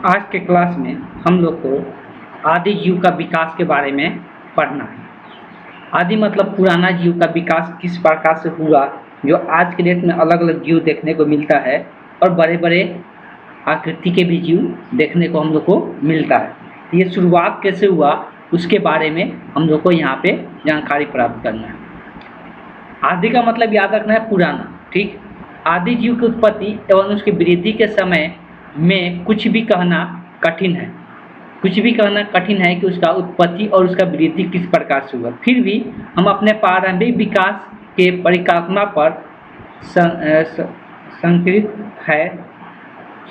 आज के क्लास में हम लोग को आदि जीव का विकास के बारे में पढ़ना है। आदि मतलब पुराना जीव का विकास किस प्रकार से हुआ, जो आज के डेट में अलग अलग जीव देखने को मिलता है और बड़े बड़े आकृति के भी जीव देखने को हम लोग को मिलता है। ये शुरुआत कैसे हुआ उसके बारे में हम लोग को यहाँ पे जानकारी प्राप्त करना है। आदि का मतलब याद रखना है पुराना, ठीक। आदि जीव की उत्पत्ति एवं उसकी वृद्धि के समय में कुछ भी कहना कठिन है कि उसका उत्पत्ति और उसका वृद्धि किस प्रकार से हुआ। फिर भी हम अपने प्रारंभिक विकास के परिकल्पना पर संकृत है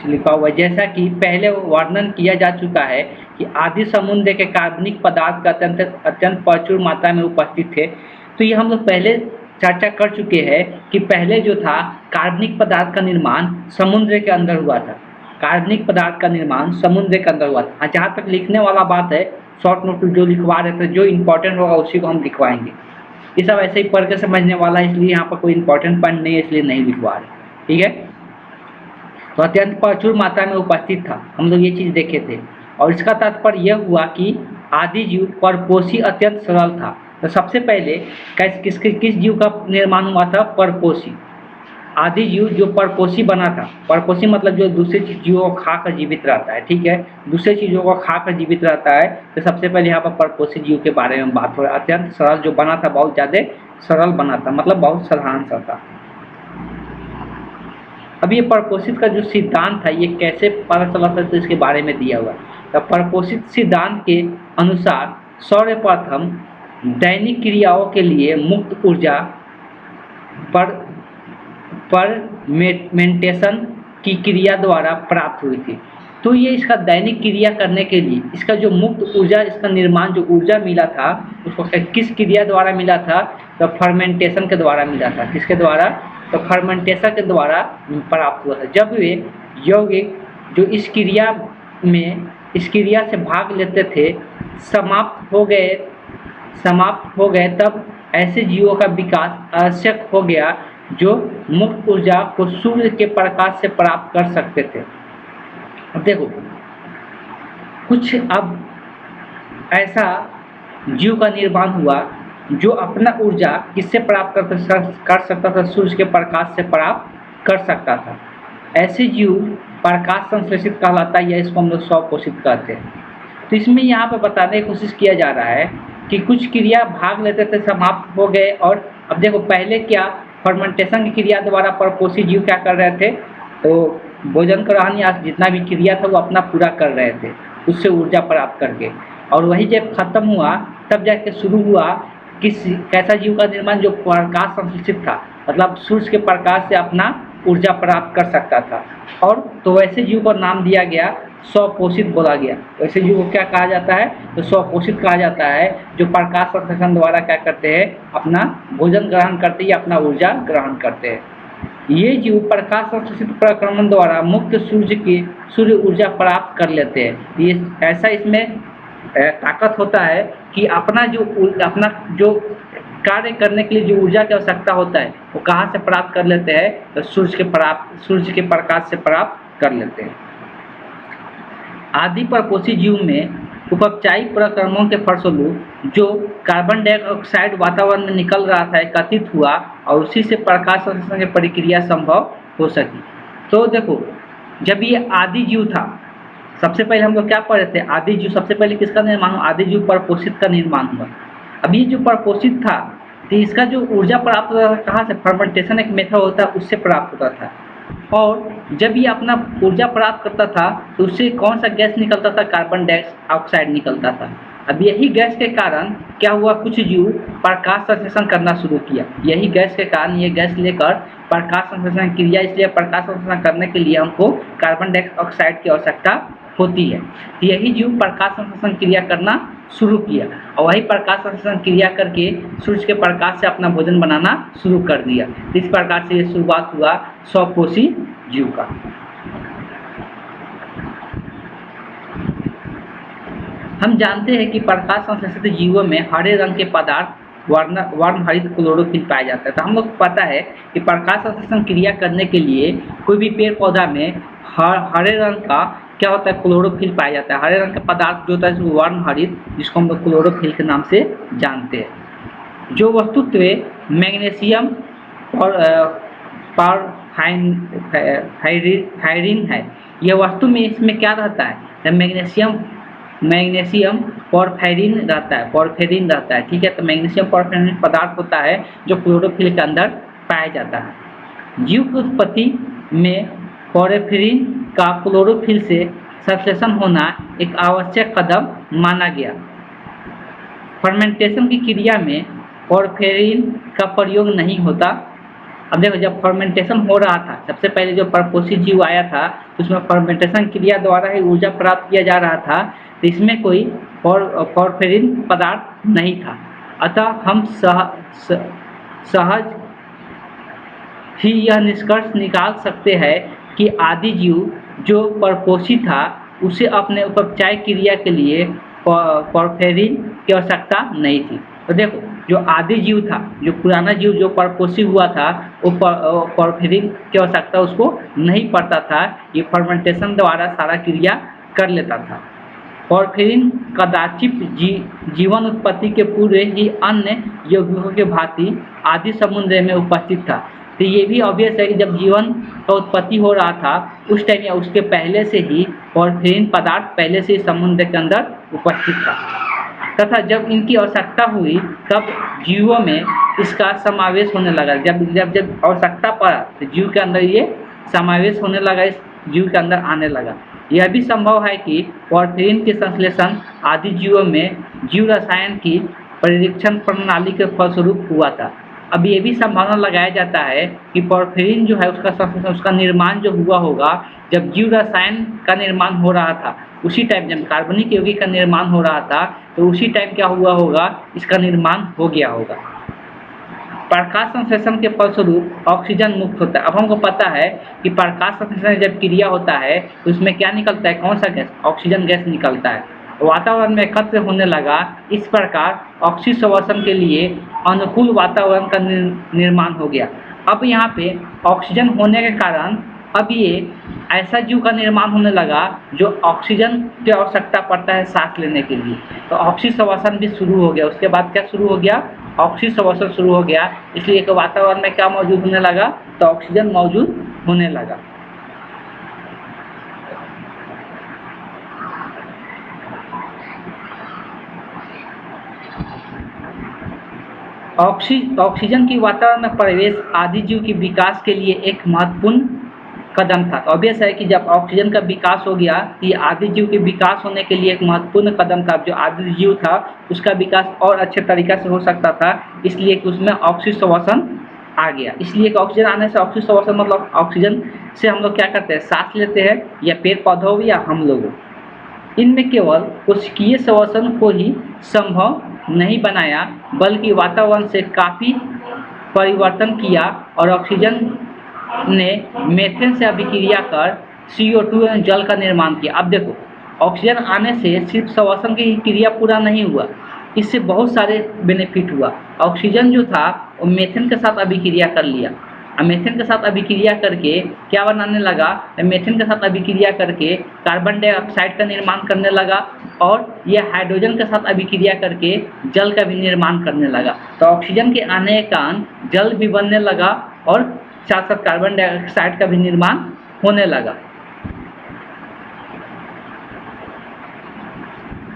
लिखा हुआ, जैसा कि पहले वर्णन किया जा चुका है कि आदि समुद्र के कार्बनिक पदार्थ का अत्यंत प्रचुर मात्रा में उपस्थित थे। तो ये हम लोग पहले चर्चा कर चुके हैं कि पहले जो था कार्बनिक पदार्थ का निर्माण समुद्र के अंदर हुआ था। कार्बनिक पदार्थ का निर्माण समुद्र के अंदर हुआ था। जहाँ तक लिखने वाला बात है, शॉर्ट नोट जो लिखवा रहे थे, जो इम्पोर्टेंट होगा उसी को हम लिखवाएंगे। ये सब ऐसे ही पढ़ के समझने वाला है, इसलिए यहाँ पर कोई इंपॉर्टेंट पॉइंट नहीं है, इसलिए नहीं लिखवा रहे, ठीक है। तो अत्यंत प्रचुर मात्रा में उपस्थित था, हम लोग ये चीज़ देखे थे। और इसका तात्पर्य यह हुआ कि आदि जीव परपोषी अत्यंत सरल था। तो सबसे पहले किस जीव का निर्माण हुआ था? परपोषी। आदि जीव जो परपोषी बना था, परपोषी मतलब जो दूसरे जीवों को खाकर जीवित रहता है, ठीक है, दूसरे चीज़ों को खाकर जीवित रहता है। तो सबसे पहले यहाँ पर परपोषी जीव के बारे में बात हो रहा है। अत्यंत सरल जो बना था, बहुत ज़्यादा सरल बना था, मतलब बहुत साधारण सा था। अब ये परपोषित का जो सिद्धांत था, ये कैसे पता चला था, तो इसके बारे में दिया हुआ है। तो परपोषित सिद्धांत के अनुसार सर्वप्रथम दैनिक क्रियाओं के लिए मुक्त ऊर्जा मेंटेशन की क्रिया द्वारा प्राप्त हुई थी। तो ये इसका दैनिक क्रिया करने के लिए इसका जो मुक्त ऊर्जा, इसका निर्माण जो ऊर्जा मिला था, उसको किस क्रिया द्वारा मिला था? तो फर्मेंटेशन के द्वारा मिला था। किसके द्वारा? तो फर्मेंटेशन के द्वारा प्राप्त हुआ था। जब वे यौगिक जो इस क्रिया से भाग लेते थे समाप्त हो गए, तब ऐसे जीवों का विकास आवश्यक हो गया जो मुक्त ऊर्जा को सूर्य के प्रकाश से प्राप्त कर सकते थे। अब देखो, कुछ अब ऐसा जीव का निर्माण हुआ जो अपना ऊर्जा किससे प्राप्त कर सकता था? सूर्य के प्रकाश से प्राप्त कर सकता था। ऐसे जीव प्रकाश संश्लेषित कहलाता है, या इसको हम लोग स्वपोषित कहते हैं। तो इसमें यहाँ पे बताने की कोशिश किया जा रहा है कि कुछ क्रिया भाग लेते थे, समाप्त हो गए। और अब देखो, पहले क्या फर्मेंटेशन की क्रिया द्वारा परपोषी जीव क्या कर रहे थे? तो भोजन ग्रहण या जितना भी क्रिया था वो अपना पूरा कर रहे थे, उससे ऊर्जा प्राप्त करके। और वही जब खत्म हुआ तब जाके शुरू हुआ कैसा जीव का निर्माण? जो प्रकाश संश्लेषित था, मतलब सूर्य के प्रकाश से अपना ऊर्जा प्राप्त कर सकता था। और तो वैसे जीव को नाम दिया गया, स्वपोषित बोला गया। वैसे जीव को क्या कहा जाता है? तो स्वपोषित कहा जाता है, जो प्रकाश संश्लेषण द्वारा क्या करते हैं? अपना भोजन ग्रहण करते हैं, अपना ऊर्जा ग्रहण करते हैं। ये जीव प्रकाश संश्लेषित प्रक्रमण द्वारा मुक्त सूर्य ऊर्जा प्राप्त कर लेते हैं। ये ऐसा इसमें ताकत होता है कि अपना जो कार्य करने के लिए जो ऊर्जा की आवश्यकता होता है वो कहाँ से प्राप्त कर लेते हैं? तो सूर्य के प्रकाश से प्राप्त कर लेते हैं। आदि परपोषी जीव में उपचायिक प्रक्रमों के फलस्वरूप जो कार्बन डाइऑक्साइड वातावरण में निकल रहा था, एकत्रित हुआ और उसी से प्रकाश संश्लेषण की प्रक्रिया संभव हो सकी। तो देखो, जब ये आदि जीव था, सबसे पहले हम लोग क्या पढ़े थे? आदि जीव सबसे पहले किसका निर्माण हुआ? आदि जीव परपोषित का निर्माण हुआ। अब ये जो परपोषित था, तो इसका जो ऊर्जा प्राप्त होता था कहाँ से? फर्मेंटेशन एक मेथड होता है, उससे प्राप्त होता था। और जब ये अपना ऊर्जा प्राप्त करता था तो उससे कौन सा गैस निकलता था? कार्बन डाइऑक्साइड निकलता था। अब यही गैस के कारण क्या हुआ? कुछ जीव प्रकाश संश्लेषण करना शुरू किया। यही गैस के कारण ये गैस लेकर प्रकाश संश्लेषण क्रिया, इसलिए प्रकाश संश्लेषण करने के लिए हमको कार्बन डाइऑक्साइड की आवश्यकता होती है। यही जीव प्रकाश संश्लेषण क्रिया करना शुरू किया और वही प्रकाश संश्लेषण क्रिया करके सूर्य के प्रकाश से अपना भोजन बनाना शुरू कर दिया। इस प्रकार से ये शुरुआत हुआ स्वपोषी जीव का। हम जानते हैं कि प्रकाश संश्लेषित जीवों में हरे रंग के पदार्थ वर्णहरित क्लोरोफिल पाया जाता है। तो हम लोग पता है कि प्रकाश संश्लेषण क्रिया करने के लिए कोई भी पेड़ पौधा में हरे रंग का क्या होता है, क्लोरोफिल पाया जाता है। हरे रंग का पदार्थ जो होता है इसको वर्ण हरित, जिसको हम लोग क्लोरोफिल के नाम से जानते हैं। जो वस्तुत्व मैग्नीशियम और फायरिन है, यह वस्तु में इसमें क्या रहता है, मैग्नीशियम पॉरफेरिन रहता है, ठीक है। तो मैग्नीशियम पॉरफेरिन पदार्थ होता है जो क्लोरोफिल के अंदर पाया जाता है। जीव की उत्पत्ति में पॉरफेरिन का क्लोरोफिल से संश्लेषण होना एक आवश्यक कदम माना गया। फर्मेंटेशन की क्रिया में पॉरफेरिन का प्रयोग नहीं होता। अब देखो, जब फर्मेंटेशन हो रहा था, सबसे पहले जो परपोषी जीव आया था तो उसमें फर्मेंटेशन क्रिया द्वारा ही ऊर्जा प्राप्त किया जा रहा था, तो इसमें कोई पॉरफेरिन पदार्थ नहीं था। अतः हम सहज ही यह निष्कर्ष निकाल सकते हैं कि आदि जीव जो परपोषी था उसे अपने उपचाय क्रिया के लिए पॉरफेरिन की आवश्यकता नहीं थी। तो देखो, जो आदि जीव था, जो पुराना जीव जो परपोषी हुआ था, वो पॉरफेरिन की आवश्यकता उसको नहीं पड़ता था। ये फर्मेंटेशन द्वारा सारा क्रिया कर लेता था। पॉरफेरिन कदाचित जीवन उत्पत्ति के पूर्व ही अन्य यौगिकों के भांति आदि समुद्र में उपस्थित था। तो ये भी ऑब्वियस है कि जब जीवन का उत्पत्ति हो रहा था उस टाइम या उसके पहले से ही पॉरफेरिन पदार्थ पहले से ही समुद्र के अंदर उपस्थित था, तथा जब इनकी आवश्यकता हुई तब जीवों में इसका समावेश होने लगा। जब आवश्यकता पड़ा तो जीव के अंदर ये समावेश होने लगा, इस जीव के अंदर आने लगा। यह भी संभव है कि पॉरफेरिन के संश्लेषण आदि जीवों में जीव रसायन की परिरक्षण प्रणाली के फलस्वरूप हुआ था। अब ये भी संभावना लगाया जाता है कि पॉरफेरिन जो है उसका संश्लेषण, उसका निर्माण जो हुआ होगा जब जीव रसायन का निर्माण हो रहा था, उसी टाइम जब कार्बनिक यौगिक का निर्माण हो रहा था तो उसी टाइम क्या हुआ होगा, इसका निर्माण हो गया होगा। प्रकाश संश्लेषण के फलस्वरूप ऑक्सीजन मुक्त होता है। अब हमको पता है कि प्रकाश संश्लेषण जब क्रिया होता है तो उसमें क्या निकलता है, कौन सा गैस, ऑक्सीजन गैस निकलता है, वातावरण में एकत्र होने लगा। इस प्रकार ऑक्सीश्वसन के लिए अनुकूल वातावरण का निर्माण हो गया। अब यहाँ पे ऑक्सीजन होने के कारण अब ये ऐसा जीव का निर्माण होने लगा जो ऑक्सीजन की आवश्यकता पड़ता है सांस लेने के लिए, तो ऑक्सीश्वसन भी शुरू हो गया। उसके बाद क्या शुरू हो गया, ऑक्सीश्वसन शुरू हो गया। इसलिए एक वातावरण में क्या मौजूद होने लगा, तो ऑक्सीजन मौजूद होने लगा। ऑक्सीजन की वातावरण में प्रवेश आदि जीव के विकास के लिए एक महत्वपूर्ण कदम था। तो ऑब्वियस है कि जब ऑक्सीजन का विकास हो गया, ये आदि जीव के विकास होने के लिए एक महत्वपूर्ण कदम था। जो आदि जीव था उसका विकास और अच्छे तरीक़ा से हो सकता था, इसलिए कि उसमें ऑक्सीश्वसन आ गया। इसलिए कि ऑक्सीजन आने से, ऑक्सीश्वसन मतलब ऑक्सीजन से हम लोग क्या करते हैं, सांस लेते हैं, या पेड़ पौधों हो या हम लोग। इनमें केवल कोशिकीय श्वसन को ही संभव नहीं बनाया, बल्कि वातावरण से काफ़ी परिवर्तन किया और ऑक्सीजन ने मीथेन से अभिक्रिया कर CO2 एवं जल का निर्माण किया। अब देखो, ऑक्सीजन आने से सिर्फ श्वसन की क्रिया पूरा नहीं हुआ, इससे बहुत सारे बेनिफिट हुआ। ऑक्सीजन जो था वो मीथेन के साथ अभिक्रिया कर लिया। मीथेन के साथ अभिक्रिया करके क्या बनाने लगा, मीथेन के साथ अभिक्रिया करके कार्बन डाइऑक्साइड का निर्माण करने लगा, और यह हाइड्रोजन के साथ अभिक्रिया करके जल का भी निर्माण करने लगा। तो ऑक्सीजन के आने के कारण जल भी बनने लगा और साथ साथ कार्बन डाइऑक्साइड का भी निर्माण होने लगा।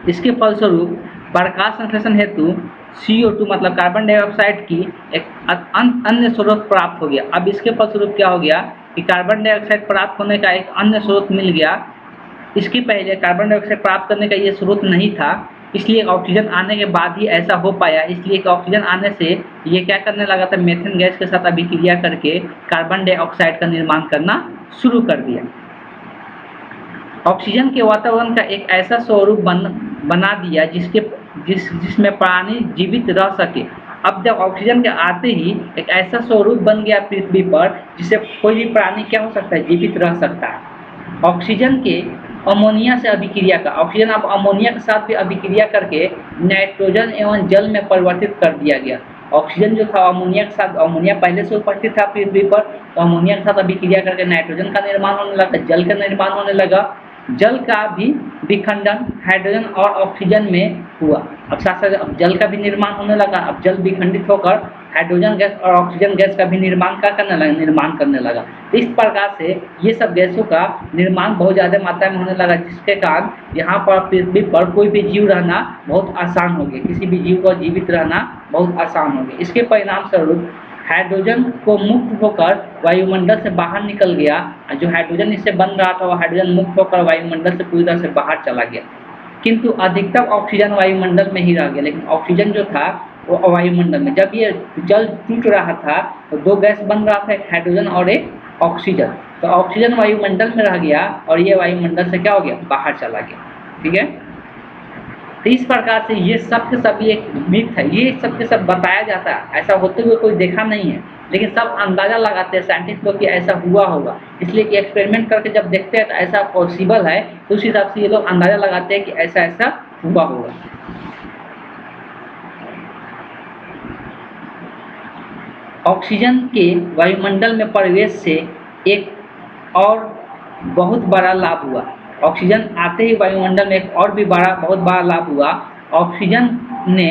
इसके फलस्वरूप प्रकाश संश्लेषण हेतु CO2 मतलब कार्बन डाइऑक्साइड की एक अन्य स्रोत प्राप्त हो गया। अब इसके फलस्वरूप क्या हो गया कि कार्बन डाइऑक्साइड प्राप्त होने का एक अन्य स्रोत मिल गया। इसके पहले कार्बन डाइऑक्साइड प्राप्त करने का ये स्रोत नहीं था, इसलिए ऑक्सीजन आने के बाद ही ऐसा हो पाया। इसलिए कि ऑक्सीजन आने से ये क्या करने लगा था, मीथेन गैस के साथ अभिक्रिया करके कार्बन डाइऑक्साइड का निर्माण करना शुरू कर दिया। ऑक्सीजन के वातावरण का एक ऐसा स्वरूप बना दिया जिसमें प्राणी जीवित रह सके। अब जब ऑक्सीजन के आते ही एक ऐसा स्वरूप बन गया पृथ्वी पर जिससे कोई भी प्राणी क्या हो सकता है, जीवित रह सकता है। ऑक्सीजन के अमोनिया से अभिक्रिया का, ऑक्सीजन अब अमोनिया के साथ भी अभिक्रिया करके नाइट्रोजन एवं जल में परिवर्तित कर दिया गया। ऑक्सीजन जो था अमोनिया के साथ, अमोनिया पहले से उपस्थित था पृथ्वी पर, तो अमोनिया के साथ अभिक्रिया करके नाइट्रोजन का निर्माण होने लगा, जल का निर्माण होने लगा, जल का भी विखंडन हाइड्रोजन और ऑक्सीजन में हुआ। अब साथ साथ अब जल का भी निर्माण होने लगा। अब जल विखंडित होकर हाइड्रोजन गैस और ऑक्सीजन गैस का भी निर्माण करने लगा। तो इस प्रकार से ये सब गैसों का निर्माण बहुत ज़्यादा मात्रा में होने लगा, जिसके कारण यहाँ पर पृथ्वी पर कोई भी जीव रहना बहुत आसान हो गया। किसी भी जीव का जीवित रहना बहुत आसान हो गया। इसके परिणाम स्वरूप हाइड्रोजन को मुक्त होकर वायुमंडल से बाहर निकल गया। जो हाइड्रोजन इससे बन रहा था वो हाइड्रोजन मुक्त होकर वायुमंडल से पूरी तरह से बाहर चला गया, किंतु अधिकतर ऑक्सीजन वायुमंडल में ही रह गया। लेकिन ऑक्सीजन जो था वो वायुमंडल में, जब ये जल टूट रहा था तो दो गैस बन रहा था, एक हाइड्रोजन और एक ऑक्सीजन। तो ऑक्सीजन वायुमंडल में रह गया और ये वायुमंडल से क्या हो गया, बाहर चला गया। ठीक है, तो इस प्रकार से ये सब के सब एक मिथ है, ये सब के सब बताया जाता है। ऐसा होते हुए कोई देखा नहीं है, लेकिन सब अंदाजा लगाते हैं साइंटिस्ट लोग कि ऐसा हुआ होगा। इसलिए कि एक्सपेरिमेंट करके जब देखते हैं तो ऐसा पॉसिबल है, तो उस हिसाब से ये लोग अंदाजा लगाते हैं कि ऐसा ऐसा हुआ होगा। ऑक्सीजन के वायुमंडल में प्रवेश से एक और बहुत बड़ा लाभ हुआ। ऑक्सीजन आते ही वायुमंडल में एक और भी बहुत बड़ा लाभ हुआ। ऑक्सीजन ने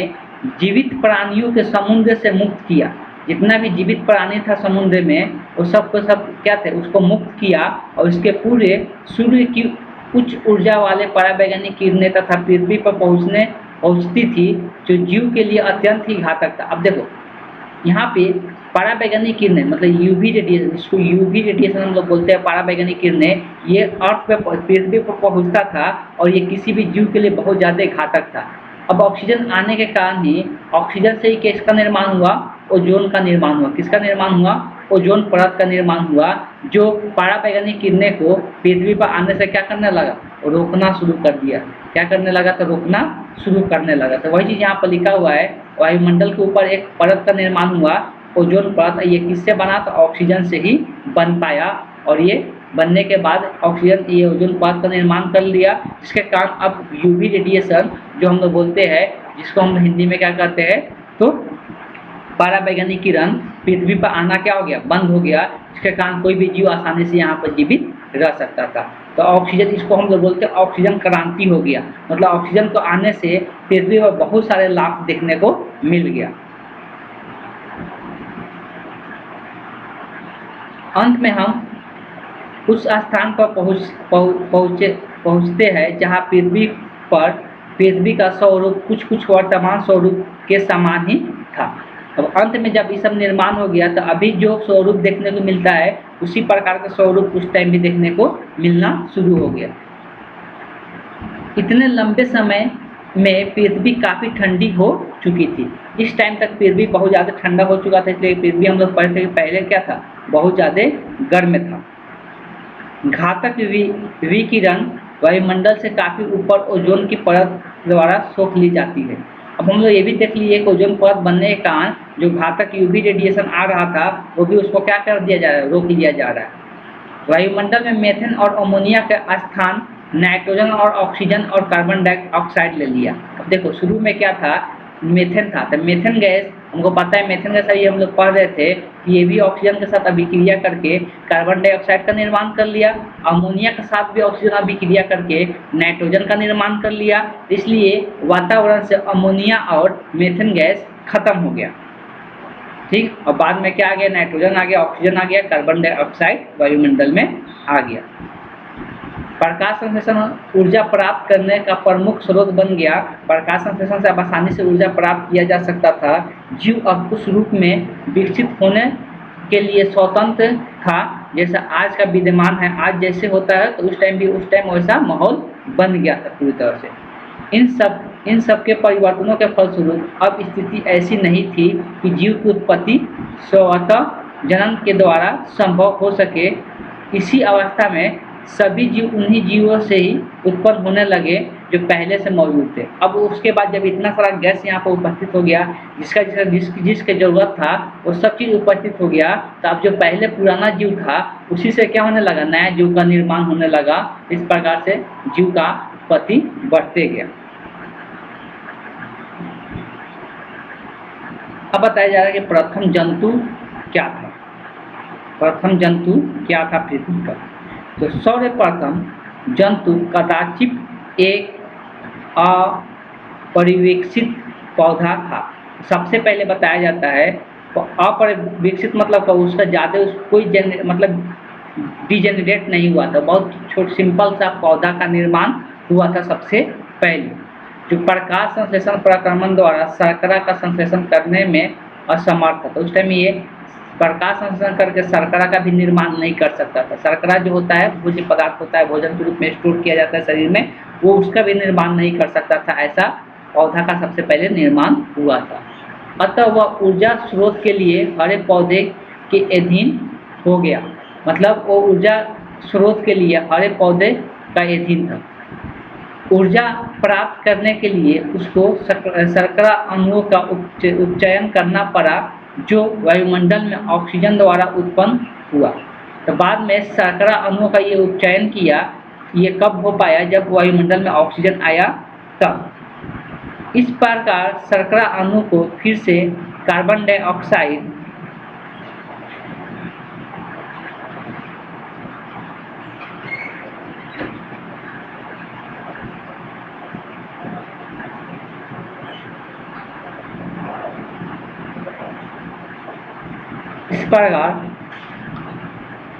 जीवित प्राणियों के समुद्र से मुक्त किया। जितना भी जीवित प्राणी था समुद्र में वो सब को सब क्या थे, उसको मुक्त किया और इसके पूरे सूर्य की उच्च ऊर्जा वाले पराबैंगनी किरणें तथा पृथ्वी पर पहुंचती थी, जो जीव के लिए अत्यंत ही घातक था। अब देखो यहाँ पे पराबैंगनी किरणें मतलब यूवी रेडिएशन, इसको यूवी रेडिएशन हम लोग बोलते हैं। पराबैंगनी किरणें ये अर्थ पे पृथ्वी पर पहुंचता था और ये किसी भी जीव के लिए बहुत ज़्यादा घातक था। अब ऑक्सीजन आने के कारण ही ऑक्सीजन से ही किसका निर्माण हुआ, ओजोन का निर्माण हुआ। किसका निर्माण हुआ, ओजोन परत का निर्माण हुआ, जो पराबैंगनी किरणें को पृथ्वी पर आने से क्या करने लगा, रोकना शुरू कर दिया। क्या करने लगा, तो रोकना शुरू करने लगा। तो वही चीज़ यहाँ पर लिखा हुआ है, वायुमंडल के ऊपर एक परत का निर्माण हुआ, ओजोन परत। ये किससे बना, तो ऑक्सीजन से ही बन पाया। और ये बनने के बाद ऑक्सीजन ये ओजोन परत का निर्माण कर लिया, जिसके कारण अब यूवी रेडिएशन जो हम लोग बोलते हैं, जिसको हम हिंदी में क्या कहते हैं, तो पराबैंगनी किरण पृथ्वी पर आना क्या हो गया, बंद हो गया। जिसके कारण कोई भी जीव आसानी से यहाँ पर जीवित रह सकता था। तो ऑक्सीजन, इसको हम लोग बोलते हैं ऑक्सीजन क्रांति हो गया। मतलब ऑक्सीजन को आने से पृथ्वी पर बहुत सारे लाभ देखने को मिल गया। अंत में हम उस स्थान पर पहुँचते हैं जहाँ पृथ्वी का स्वरूप कुछ वर्तमान स्वरूप के समान ही था। अब अंत में जब ये सब निर्माण हो गया तो अभी जो स्वरूप देखने को मिलता है उसी प्रकार का स्वरूप उस टाइम भी देखने को मिलना शुरू हो गया। इतने लंबे समय में पृथ्वी काफ़ी ठंडी हो चुकी थी। इस टाइम तक पृथ्वी बहुत ज़्यादा ठंडा हो चुका था, इसलिए पृथ्वी हम लोग पढ़ते थे पहले क्या था, बहुत ज़्यादा गर्म था। घातक विकिरण वायुमंडल से काफ़ी ऊपर ओजोन की परत द्वारा सोख ली जाती है। अब हम लोग ये भी देख लिए कि ओजोन परत बनने के कारण जो घातक यूवी रेडिएशन आ रहा था वो भी उसको क्या कर दिया जा रहा है, रोक लिया जा रहा है। वायुमंडल में मीथेन और अमोनिया का स्थान नाइट्रोजन और ऑक्सीजन और कार्बन डाइऑक्साइड ले लिया। अब देखो शुरू में क्या था, मीथेन था। तो मीथेन गैस हमको पता है, मीथेन गैस ये हम लोग पढ़ रहे थे कि ये भी ऑक्सीजन के साथ अभिक्रिया करके कार्बन डाइऑक्साइड का निर्माण कर लिया। अमोनिया के साथ भी ऑक्सीजन अभिक्रिया करके नाइट्रोजन का निर्माण कर लिया। इसलिए वातावरण से अमोनिया और मीथेन गैस खत्म हो गया। ठीक, और बाद में क्या आ गया, नाइट्रोजन आ गया, ऑक्सीजन आ गया, कार्बन डाइऑक्साइड वायुमंडल में आ गया। प्रकाश संश्लेषण ऊर्जा प्राप्त करने का प्रमुख स्रोत बन गया। प्रकाश संश्लेषण से अब आसानी से ऊर्जा प्राप्त किया जा सकता था। जीव अब उस रूप में विकसित होने के लिए स्वतंत्र था जैसा आज का विद्यमान है। आज जैसे होता है तो उस टाइम वैसा माहौल बन गया था पूरी तरह से। इन सब के परिवर्तनों के फलस्वरूप अब स्थिति ऐसी नहीं थी कि जीव की उत्पत्ति स्वतः जनन के द्वारा संभव हो सके। इसी अवस्था में सभी जीव उन्हीं जीवों से ही उत्पन्न होने लगे जो पहले से मौजूद थे। अब उसके बाद जब इतना सारा गैस यहाँ पर उपस्थित हो गया, जिसके जरूरत था वो सब चीज़ उपस्थित हो गया, तो अब जो पहले पुराना जीव था उसी से क्या होने लगा, नया जीव का निर्माण होने लगा। इस प्रकार से जीव का उत्पत्ति बढ़ते गया। अब बताया जा रहा है कि प्रथम जंतु क्या था। प्रथम जंतु क्या था पृथ्वी पर। तो सर्वप्रथम जंतु कदाचित एक अपरिवेक्षित पौधा था। सबसे पहले बताया जाता है अपरिवेक्षित मतलब उसका ज़्यादा कोई मतलब डिजेनरेट नहीं हुआ था, बहुत सिंपल सा पौधा का निर्माण हुआ था सबसे पहले, जो प्रकाश संश्लेषण प्रक्रमण द्वारा शर्करा का संश्लेषण करने में असमर्थ था। उस टाइम ये प्रकाश संश्लेषण करके शर्करा का भी निर्माण नहीं कर सकता था। शर्करा जो होता है भोज्य पदार्थ होता है, भोजन के रूप में स्टोर किया जाता है शरीर में, वो उसका भी निर्माण नहीं कर सकता था। ऐसा पौधा का सबसे पहले निर्माण हुआ था। अतः वह ऊर्जा स्रोत के लिए हरे पौधे के अधीन हो गया, मतलब वो ऊर्जा स्रोत के लिए हरे पौधे का अधीन था। ऊर्जा प्राप्त करने के लिए उसको शर्करा अणुओं का उपचयन करना पड़ा, जो वायुमंडल में ऑक्सीजन द्वारा उत्पन्न हुआ। तो बाद में शर्करा अणुओं का ये उपचयन किया, ये कब हो पाया? जब वायुमंडल में ऑक्सीजन आया तब। इस प्रकार शर्करा अणु को फिर से कार्बन डाइऑक्साइड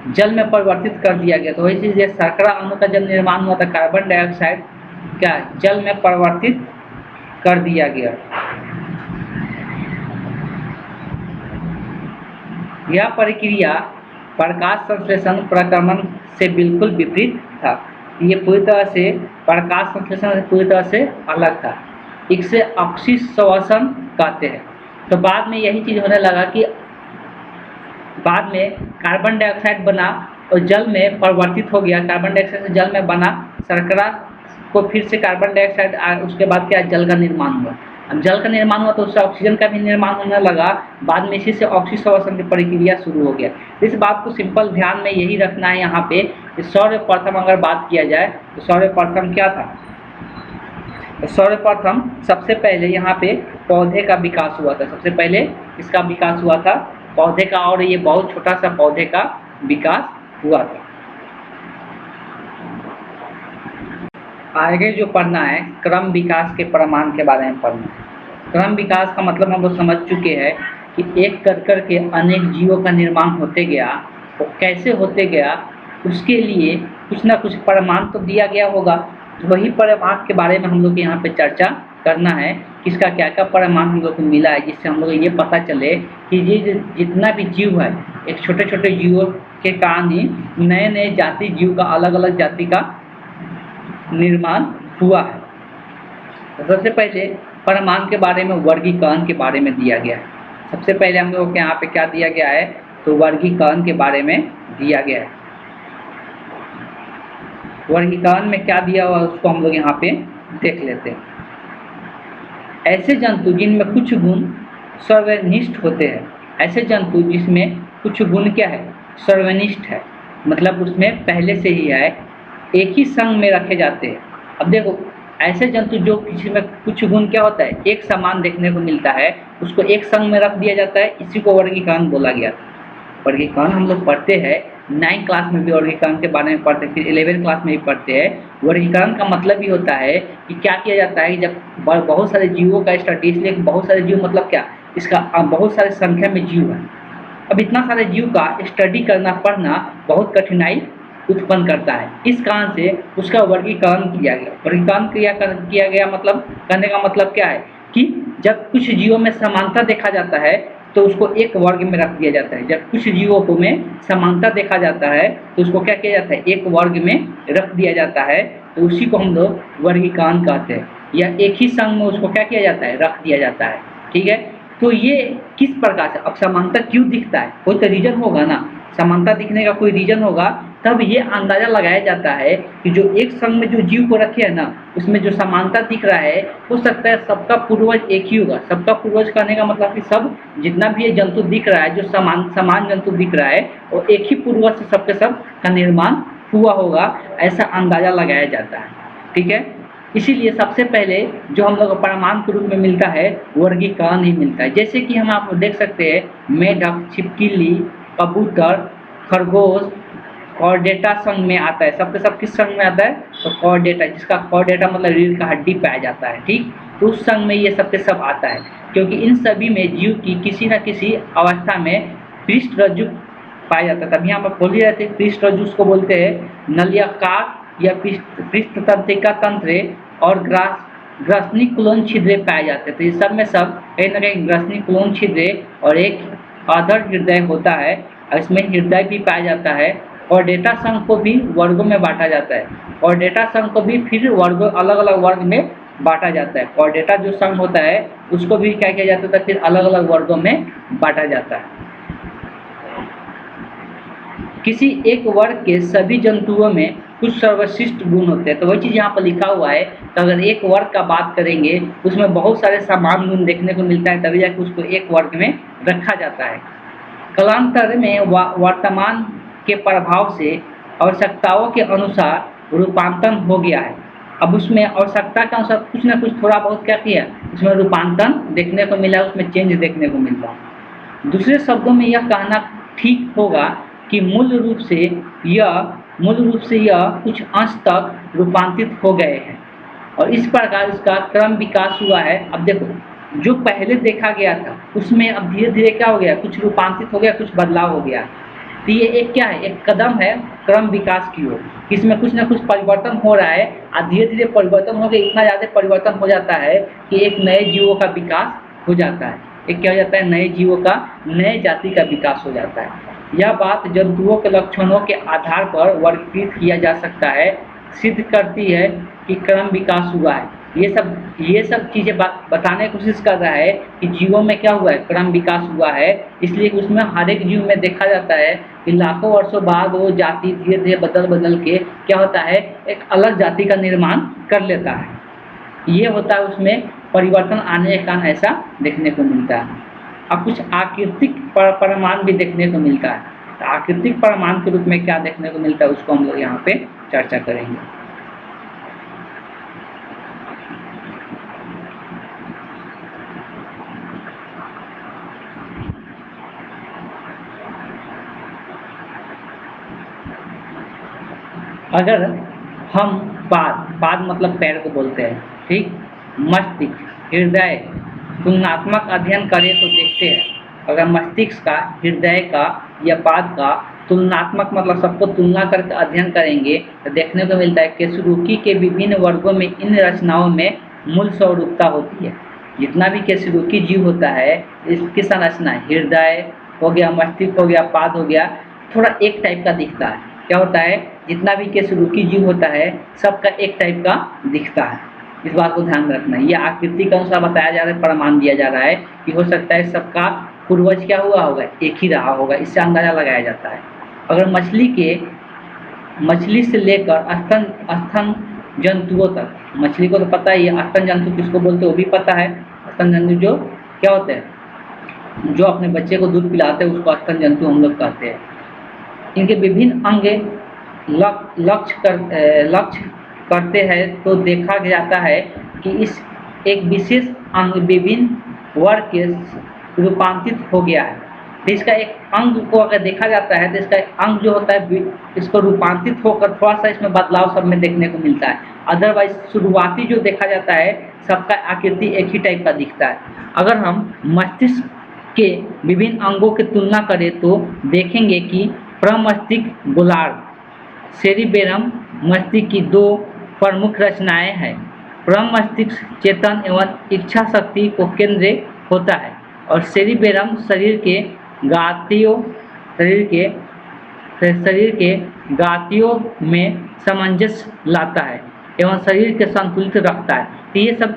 जल में परिवर्तित कर दिया गया। तो इसीलिए शर्करा अणु का जब निर्माण हुआ था, कार्बन डाइऑक्साइड क्या जल में परिवर्तित कर दिया गया। यह प्रक्रिया प्रकाश संश्लेषण प्रक्रमण से बिल्कुल विपरीत था। ये पूरी तरह से प्रकाश संश्लेषण से पूरी तरह से अलग था। इसे ऑक्सीश्वसन कहते हैं। तो बाद में यही चीज़ होने लगा कि बाद में कार्बन डाइऑक्साइड बना और जल में परिवर्तित हो गया। कार्बन डाइऑक्साइड से जल में बना, शर्करा को फिर से कार्बन डाइऑक्साइड, उसके बाद क्या जल का निर्माण हुआ। अब जल का निर्माण हुआ तो उससे ऑक्सीजन का भी निर्माण होने लगा। बाद में इसी से ऑक्सीश्वसन की प्रक्रिया शुरू हो गया। इस बात को सिंपल ध्यान में यही रखना है यहाँ पे कि सर्वप्रथम अगर बात किया जाए तो सर्वप्रथम क्या था? सर्वप्रथम सबसे पहले यहाँ पे पौधे का विकास हुआ था। सबसे पहले इसका विकास हुआ था पौधे का, और ये बहुत छोटा सा पौधे का विकास हुआ था। आगे जो पढ़ना है क्रम विकास के प्रमाण के बारे में पढ़ना है। क्रम विकास का मतलब हम लोग समझ चुके हैं कि एक कर के अनेक जीवों का निर्माण होते गया। वो कैसे होते गया, उसके लिए कुछ ना कुछ प्रमाण तो दिया गया होगा। वही प्रमाण के बारे में हम लोग यहाँ पे चर्चा करना है, किसका क्या क्या प्रमाण हम लोग को मिला है, जिससे हम लोग ये पता चले कि ये जितना भी जीव है, एक छोटे छोटे जीवों के कारण ही नए नए जाति जीव का, अलग अलग जाति का निर्माण हुआ है। तो सबसे पहले प्रमाण के बारे में, वर्गीकरण के बारे में दिया गया है। सबसे पहले हम लोग के यहाँ पे क्या दिया गया है, तो वर्गीकरण के बारे में दिया गया है। वर्गीकरण में क्या दिया हुआ उसको हम लोग यहाँ पे देख लेते हैं। ऐसे जंतु जिनमें कुछ गुण सर्वनिष्ठ होते हैं। ऐसे जंतु जिसमें कुछ गुण क्या है, सर्वनिष्ठ है, मतलब उसमें पहले से ही है, एक ही संघ में रखे जाते हैं। अब देखो ऐसे जंतु जो किसी में कुछ गुण क्या होता है, एक समान देखने को मिलता है, उसको एक संघ में रख दिया जाता है, इसी को वर्गीकरण बोला गया था। वर्गीकरण हम लोग पढ़ते हैं 9th क्लास में भी वर्गीकरण के बारे में पढ़ते हैं, फिर 11th क्लास में भी पढ़ते हैं। वर्गीकरण का मतलब ही होता है कि क्या किया जाता है, जब बहुत सारे जीवों का स्टडी, इसलिए बहुत सारे जीव मतलब क्या, इसका बहुत सारे संख्या में जीव है। अब इतना सारे जीव का स्टडी करना, पढ़ना बहुत कठिनाई उत्पन्न करता है। इस कारण से उसका वर्गीकरण किया गया। वर्गीकरण किया गया मतलब करने का मतलब क्या है कि जब कुछ जीवों में समानता देखा जाता है तो उसको एक वर्ग में रख दिया जाता है। जब कुछ जीवों को में समानता देखा जाता है तो उसको क्या किया जाता है, एक वर्ग में रख दिया जाता है। तो उसी को हम लोग वर्गीकरण कहते हैं, या एक ही संघ में उसको क्या किया जाता है, रख दिया जाता है। ठीक है, तो ये किस प्रकार से, अब समानता क्यों दिखता है, कोई तो रीजन होगा ना, समानता दिखने का कोई रीजन होगा, तब ये अंदाजा लगाया जाता है कि जो एक संघ में जो जीव को रखे है ना, उसमें जो समानता दिख रहा है, हो सकता है सबका पूर्वज एक ही होगा। सबका पूर्वज कहने का मतलब कि सब जितना भी ये जंतु दिख रहा है, जो समान जंतु दिख रहा है, और एक ही पूर्वज से सबके सब का निर्माण हुआ होगा, ऐसा अंदाजा लगाया जाता है। ठीक है, इसीलिए सबसे पहले जो हम लोग प्रमाण के रूप में मिलता है, वर्गीकरण ही मिलता है। जैसे कि हम आप देख सकते हैं, मेढक, छिपकली, कबूतर, खरगोश, कॉर्डेटा संघ में आता है। सबके सब किस संघ में आता है? तो कॉर्डेटा, जिसका कॉर्डेटा मतलब रीढ़ का हड्डी पाया जाता है, ठीक। तो उस संघ में ये सबके सब आता है, क्योंकि इन सभी में जीव की किसी न किसी अवस्था में पृष्ठ रज्जु पाया जाता है। तभी हम बोल ही रहे थे पृष्ठ रज्जु उसको बोलते हैं नलिकाकार या पृष्ठ तंत्रिका तंत्र और ग्रसनी कुलोन छिद्रे पाए जाते हैं। तो ये सब में सब कहीं ना कहीं ग्रसनी कुलोन छिद्रे और एक आधर हृदय होता है, और इसमें हृदय भी पाया जाता है। और डेटा संघ को भी वर्गों में बांटा जाता है, और डेटा संघ को भी फिर वर्गों अलग अलग वर्ग में बांटा जाता है। और डेटा जो संघ होता है उसको भी क्या किया जाता है, फिर अलग अलग वर्गों में बांटा जाता है। किसी एक वर्ग के सभी जंतुओं में कुछ सर्वश्रेष्ठ गुण होते हैं। तो वही चीज़ यहाँ पर लिखा हुआ है। तो अगर एक वर्ग का बात करेंगे उसमें बहुत सारे समान गुण देखने को मिलता है, तभी जाकर उसको एक वर्ग में रखा जाता है। कालांतर में वर्तमान के प्रभाव से आवश्यकताओं के अनुसार रूपांतरण हो गया है। अब उसमें आवश्यकता के अनुसार कुछ ना कुछ थोड़ा बहुत क्या किया, उसमें रूपांतरण देखने को मिला, उसमें चेंज देखने को मिल रहा। दूसरे शब्दों में यह कहना ठीक होगा कि मूल रूप से यह कुछ अंश तक रूपांतरित हो गए हैं, और इस प्रकार इसका क्रम विकास हुआ है। अब देखो, जो पहले देखा गया था उसमें अब धीरे धीरे क्या हो गया, कुछ रूपांतरित हो गया, कुछ बदलाव हो गया। तो ये एक क्या है, एक कदम है क्रम विकास की ओर। इसमें कुछ ना कुछ परिवर्तन हो रहा है, और धीरे धीरे परिवर्तन हो गया, इतना ज़्यादा परिवर्तन हो जाता है कि एक नए जीवों का विकास हो जाता है। एक क्या हो जाता है, नए जीवों का, नए जाति का विकास हो जाता है। यह बात जंतुओं के लक्षणों के आधार पर वर्गीकृत किया जा सकता है, सिद्ध करती है कि क्रम विकास हुआ है। ये सब चीज़ें बताने की कोशिश कर रहा है कि जीवों में क्या हुआ है, क्रम विकास हुआ है। इसलिए उसमें हर एक जीव में देखा जाता है कि लाखों वर्षों बाद वो जाति धीरे धीरे बदल के क्या होता है, एक अलग जाति का निर्माण कर लेता है। ये होता है उसमें परिवर्तन आने के कारण ऐसा देखने को मिलता है। अब कुछ आकृतिक प्रमाण भी देखने को मिलता है। तो आकृतिक प्रमाण के रूप में क्या देखने को मिलता है उसको हम लोग यहाँ पे चर्चा करेंगे। अगर हम पाद मतलब पैर को बोलते हैं, ठीक, मस्तिष्क, हृदय तुलनात्मक अध्ययन करें तो देखते हैं, अगर मस्तिष्क का, हृदय का या पाद का तुलनात्मक मतलब सबको तुलना करके अध्ययन करेंगे तो देखने को मिलता है कि केसुरुकी के विभिन्न वर्गों में इन रचनाओं में मूल स्वरूपता होती है। जितना भी केसुरुकी जीव होता है इसकी संरचना हृदय हो गया, मस्तिष्क हो गया, पाद हो गया, थोड़ा एक टाइप का दिखता है। क्या होता है, जितना भी केसुरुकी जीव होता है सबका एक टाइप का दिखता है। इस बात को ध्यान रखना है। यह आकृति के अनुसार बताया जा रहा है, प्रमाण दिया जा रहा है कि हो सकता है सबका पूर्वज क्या हुआ होगा, एक ही रहा होगा, इससे अंदाजा लगाया जाता है। अगर मछली से लेकर स्तन जंतुओं तक, मछली को तो पता ही है, स्तन जंतु किसको बोलते हैं वो भी पता है। स्तन जंतु जो क्या होते हैं, जो अपने बच्चे को दूध पिलाते हैं उसको स्तन जंतु हम लोग कहते हैं। इनके विभिन्न अंग लक्ष्य करते हैं तो देखा जाता है कि इस एक विशेष अंग विभिन्न वर्ग के रूपांतरित हो गया है। तो इसका एक अंग को अगर देखा जाता है तो इसका एक अंग जो होता है इसको रूपांतरित होकर थोड़ा सा इसमें बदलाव सब में देखने को मिलता है। अदरवाइज शुरुआती जो देखा जाता है सबका आकृति एक ही टाइप का दिखता है। अगर हम मस्तिष्क के विभिन्न अंगों की तुलना करें तो देखेंगे कि प्रमस्तिष्क गोलार्ध, सेरिबेरम मस्तिष्क की दो प्रमुख रचनाएं हैं। प्रमस्तिष्क चेतन एवं इच्छा शक्ति को केंद्र होता है और सेरिबेरम शरीर के गातियों में सामंजस्य लाता है एवं शरीर के संतुलित रखता है। तो ये सब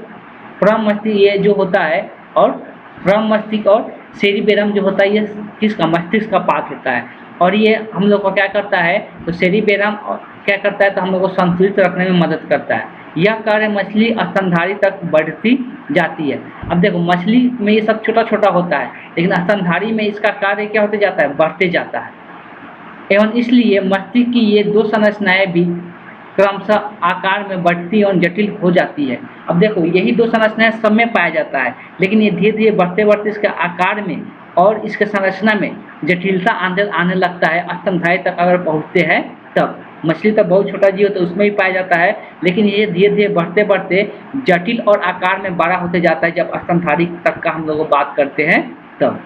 प्रमस्तिष्क ये जो होता है, और प्रमस्तिष्क और सेरिबेरम जो होता है ये किसका, मस्तिष्क का पार्ट होता है। और ये हम लोग को क्या करता है, तो सेरिबेरम क्या करता है, तो हम लोग को संतुलित रखने में मदद करता है। यह कार्य मछली स्तनधारी तक बढ़ती जाती है। अब देखो मछली में ये सब छोटा छोटा होता है, लेकिन स्तनधारी में इसका कार्य क्या होते जाता है, बढ़ते जाता है। एवं इसलिए मस्तिष्क की ये दो संरचनाएं भी क्रमशः आकार में बढ़ती और जटिल हो जाती है। अब देखो यही दो संरचनाएं सब में पाया जाता है, लेकिन ये धीरे धीरे बढ़ते बढ़ते इसके आकार में और इसके संरचना में जटिलता आने लगता है स्तनधारी तक अगर पहुँचते हैं तब। मछली तो बहुत छोटा जीव तो उसमें भी पाया जाता है, लेकिन ये धीरे धीरे बढ़ते बढ़ते जटिल और आकार में बड़ा होते जाता है जब स्तनधारी तक का हम लोग बात करते हैं तब।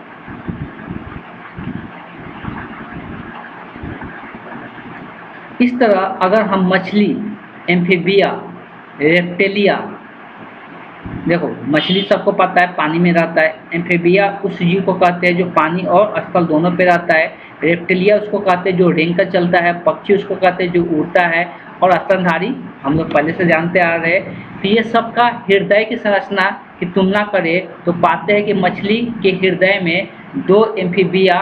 इस तरह अगर हम मछली, एम्फीबिया, रेप्टिलिया, देखो मछली सबको पता है पानी में रहता है, एम्फीबिया उस जीव को कहते हैं जो पानी और स्थल दोनों पे रहता है, रेप्टिलिया उसको कहते हैं जो रेंग कर चलता है, पक्षी उसको कहते हैं जो उड़ता है, और स्तनधारी हम लोग पहले से जानते आ रहे हैं। तो ये सबका हृदय की संरचना की तुलना करें तो पाते हैं कि मछली के हृदय में 2 एम्फीबिया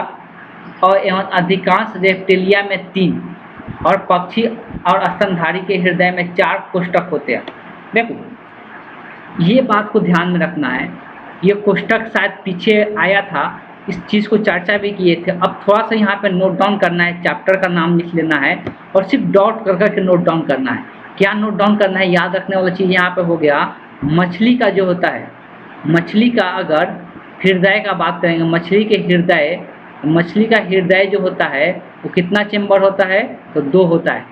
और एवं अधिकांश रेप्टिलिया में 3 और पक्षी और स्तनधारी के हृदय में 4 कोष्ठक होते हैं। देखो ये बात को ध्यान में रखना है, ये कोष्ठक शायद पीछे आया था, इस चीज़ को चर्चा भी किए थे। अब थोड़ा सा यहाँ पे नोट डाउन करना है, चैप्टर का नाम लिख लेना है और सिर्फ डॉट कर करके नोट डाउन करना है। क्या नोट डाउन करना है, याद रखने वाला चीज़ यहाँ पे हो गया, मछली का जो होता है, मछली का अगर हृदय का बात करेंगे, मछली का हृदय जो होता है वो कितना चेम्बर होता है, तो 2 होता है,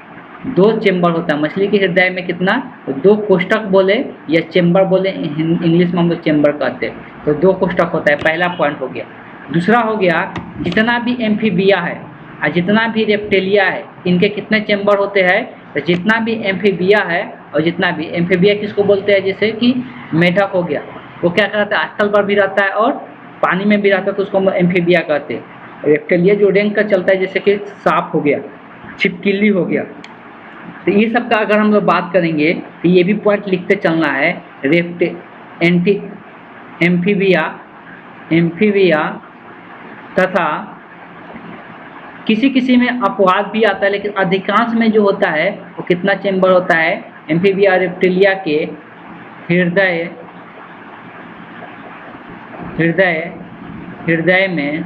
2 चेम्बर होता है मछली के हृदय में। कितना, तो 2 कोष्ठक बोले या चेम्बर बोले, इंग्लिश में हम लोग चेम्बर कहते हैं, तो 2 कोष्ठक होता है। पहला पॉइंट हो गया। दूसरा हो गया, जितना भी एम्फीबिया है और जितना भी रेप्टिलिया है इनके कितने चेम्बर होते हैं, तो जितना भी एम्फीबिया है और जितना भी एम्फीबिया किसको बोलते हैं, जैसे कि मेढक हो गया, वो क्या करता है, स्थल पर भी रहता है और पानी में भी रहता है, तो उसको हम एम्फीबिया कहते हैं। रेप्टिलिया जो रेंग कर चलता है, जैसे कि सांप हो गया, छिपकली हो गया, तो ये सब का अगर हम लोग बात करेंगे तो ये भी पॉइंट लिखते चलना है। एम्फीबिया तथा किसी में अपवाद भी आता है, लेकिन अधिकांश में जो होता है वो कितना चेम्बर होता है, एम्फीबिया रेप्टिलिया के हृदय में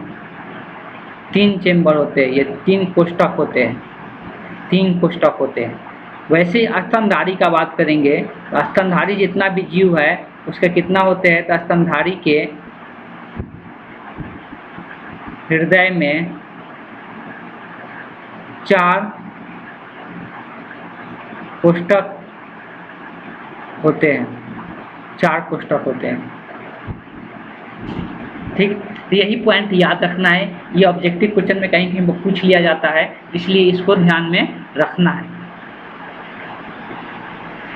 3 चेम्बर होते हैं, ये 3 कोष्ठक होते हैं, 3 कोष्ठक होते हैं। वैसे ही स्तनधारी का बात करेंगे तो स्तनधारी जितना भी जीव है उसके कितना होते हैं, तो स्तनधारी के हृदय में 4 कोष्ठक होते हैं, 4 कोष्ठक होते हैं। ठीक, तो यही पॉइंट याद रखना है, ये ऑब्जेक्टिव क्वेश्चन में कहीं कहीं पूछ लिया जाता है, इसलिए इसको ध्यान में रखना है।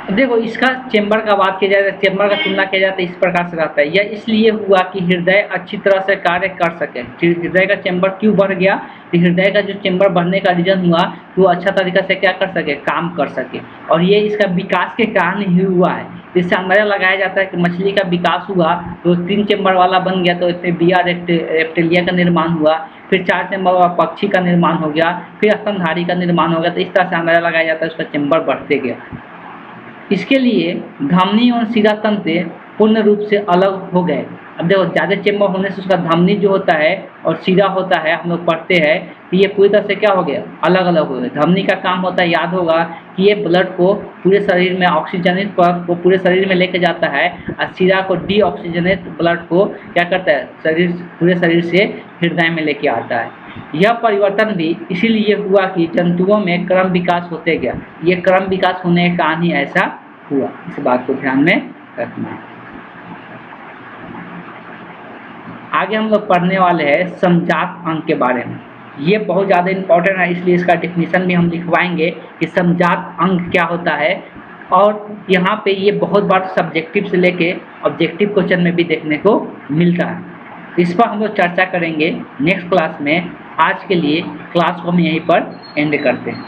देखो इसका चेम्बर का बात किया जाए, चेम्बर का तुलना किया जाता है इस प्रकार से रहता है। यह इसलिए हुआ कि हृदय अच्छी तरह से कार्य कर सके। हृदय का चेम्बर क्यों बढ़ गया, तो हृदय का जो चेम्बर बढ़ने का रीजन हुआ कि वो अच्छा तरीका से क्या कर सके, काम कर सके, और ये इसका विकास के कारण ही हुआ है। इससे अंदाजा लगाया जाता है कि मछली का विकास हुआ तो 3 चेम्बर वाला बन गया, तो इसमें बिया रेप्टिलिया का निर्माण हुआ, फिर 4 चेम्बर वाला पक्षी का निर्माण हो गया, फिर स्तनधारी का निर्माण हो गया। तो इस तरह से अंदाजा लगाया जाता है उसका चेम्बर बढ़ते गया। इसके लिए धमनी और शिरा तंत्र पूर्ण रूप से अलग हो गए। अब देखो ज़्यादा चेम्बर होने से उसका धमनी जो होता है और शिरा होता है, हम लोग पढ़ते हैं, तो ये पूरी तरह से क्या हो गया, अलग अलग हो गए। धमनी का काम होता है, याद होगा कि ये ब्लड को पूरे शरीर में, ऑक्सीजनित ब्लड को पूरे शरीर में लेके जाता है, और शिरा को डीऑक्सीजनेट ब्लड को क्या करता है, पूरे शरीर से हृदय में लेके आता है। यह परिवर्तन भी इसीलिए हुआ कि जंतुओं में क्रम विकास होते गया। ये क्रम विकास होने के कारण ही ऐसा हुआ, इस बात को ध्यान में रखना है। आगे हम लोग पढ़ने वाले हैं समजात अंग के बारे में। ये बहुत ज़्यादा इम्पोर्टेंट है, इसलिए इसका डेफिनेशन भी हम लिखवाएंगे कि समजात अंग क्या होता है। और यहाँ पे ये बहुत बार सब्जेक्टिव से लेके ऑब्जेक्टिव क्वेश्चन में भी देखने को मिलता है। इस पर हम लोग चर्चा करेंगे नेक्स्ट क्लास में। आज के लिए क्लास को हम यहीं पर एंड करते हैं।